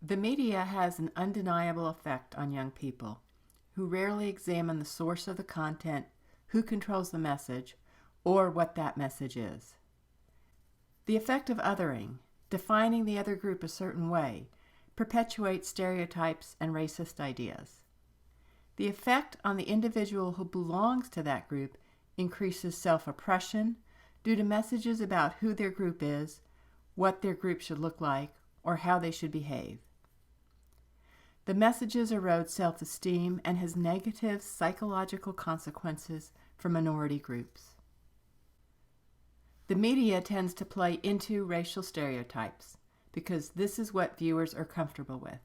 The media has an undeniable effect on young people who rarely examine the source of the content, who controls the message, or what that message is. The effect of othering, defining the other group a certain way, perpetuates stereotypes and racist ideas. The effect on the individual who belongs to that group increases self-oppression due to messages about who their group is, what their group should look like, or how they should behave. The messages erode self-esteem and has negative psychological consequences for minority groups. The media tends to play into racial stereotypes because this is what viewers are comfortable with.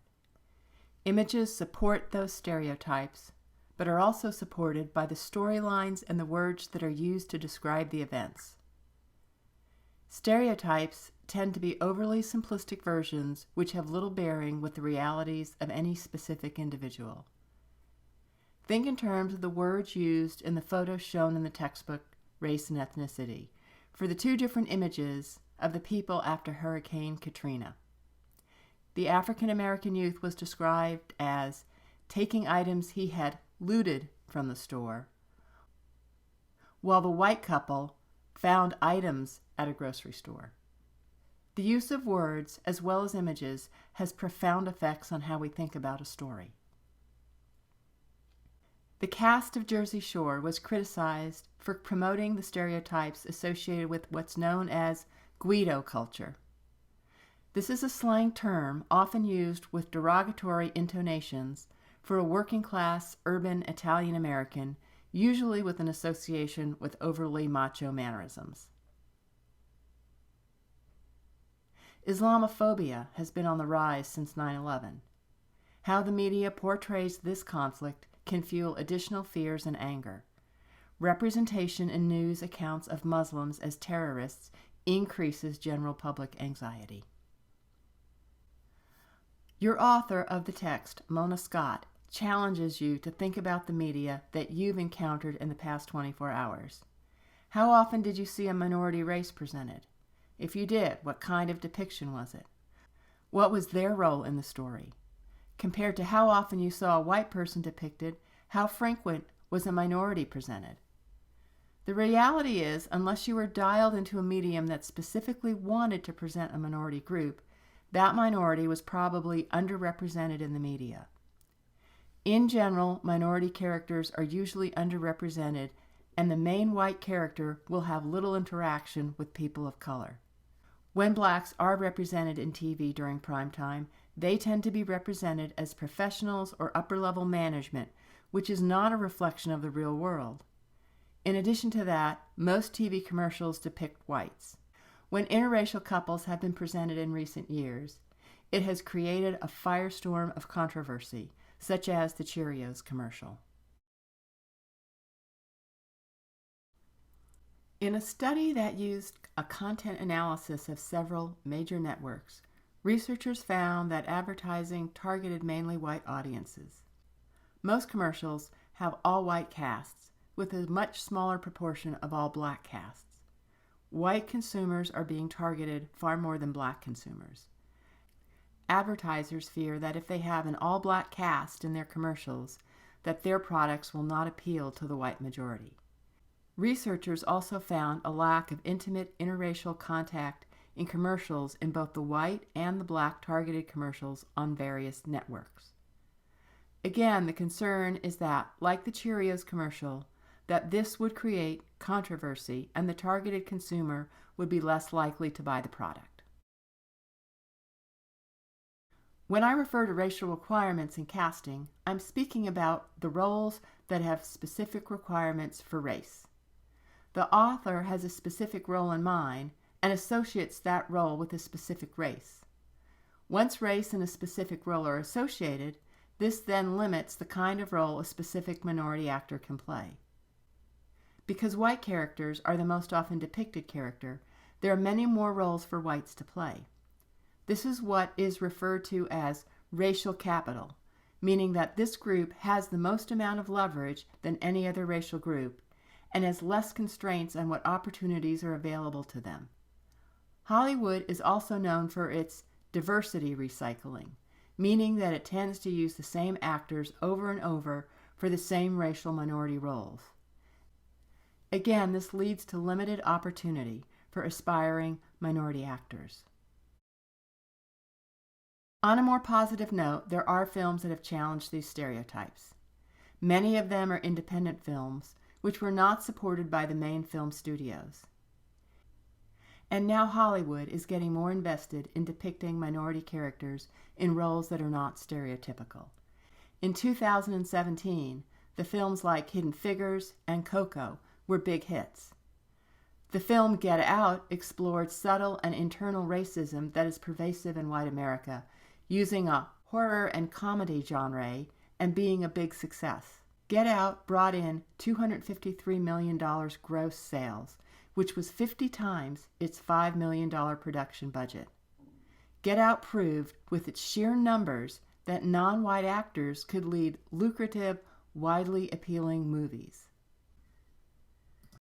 Images support those stereotypes, but are also supported by the storylines and the words that are used to describe the events. Stereotypes tend to be overly simplistic versions which have little bearing with the realities of any specific individual. Think in terms of the words used in the photos shown in the textbook Race and Ethnicity for the two different images of the people after Hurricane Katrina. The African American youth was described as taking items he had looted from the store, while the white couple found items at a grocery store. The use of words as well as images has profound effects on how we think about a story. The cast of Jersey Shore was criticized for promoting the stereotypes associated with what's known as Guido culture. This is a slang term often used with derogatory intonations for a working-class, urban Italian American, usually with an association with overly macho mannerisms. Islamophobia has been on the rise since 9/11. How the media portrays this conflict can fuel additional fears and anger. Representation in news accounts of Muslims as terrorists increases general public anxiety. Your author of the text, Mona Scott, challenges you to think about the media that you've encountered in the past 24 hours. How often did you see a minority race presented? If you did, what kind of depiction was it? What was their role in the story? Compared to how often you saw a white person depicted, how frequent was a minority presented? The reality is, unless you were dialed into a medium that specifically wanted to present a minority group, that minority was probably underrepresented in the media. In general, minority characters are usually underrepresented, and the main white character will have little interaction with people of color. When blacks are represented in TV during prime time, they tend to be represented as professionals or upper-level management, which is not a reflection of the real world. In addition to that, most TV commercials depict whites. When interracial couples have been presented in recent years, it has created a firestorm of controversy, such as the Cheerios commercial. In a study that used a content analysis of several major networks, researchers found that advertising targeted mainly white audiences. Most commercials have all white casts, with a much smaller proportion of all black casts. White consumers are being targeted far more than black consumers. Advertisers fear that if they have an all-black cast in their commercials, that their products will not appeal to the white majority. Researchers also found a lack of intimate interracial contact in commercials in both the white and the black targeted commercials on various networks. Again, the concern is that, like the Cheerios commercial, that this would create controversy and the targeted consumer would be less likely to buy the product. When I refer to racial requirements in casting, I'm speaking about the roles that have specific requirements for race. The author has a specific role in mind and associates that role with a specific race. Once race and a specific role are associated, this then limits the kind of role a specific minority actor can play. Because white characters are the most often depicted character, there are many more roles for whites to play. This is what is referred to as racial capital, meaning that this group has the most amount of leverage than any other racial group and has less constraints on what opportunities are available to them. Hollywood is also known for its diversity recycling, meaning that it tends to use the same actors over and over for the same racial minority roles. Again, this leads to limited opportunity for aspiring minority actors. On a more positive note, there are films that have challenged these stereotypes. Many of them are independent films, which were not supported by the main film studios. And now Hollywood is getting more invested in depicting minority characters in roles that are not stereotypical. In 2017, the films like Hidden Figures and Coco were big hits. The film Get Out explored subtle and internal racism that is pervasive in white America, using a horror and comedy genre and being a big success. Get Out brought in $253 million gross sales, which was 50 times its $5 million production budget. Get Out proved, with its sheer numbers, that non-white actors could lead lucrative, widely appealing movies.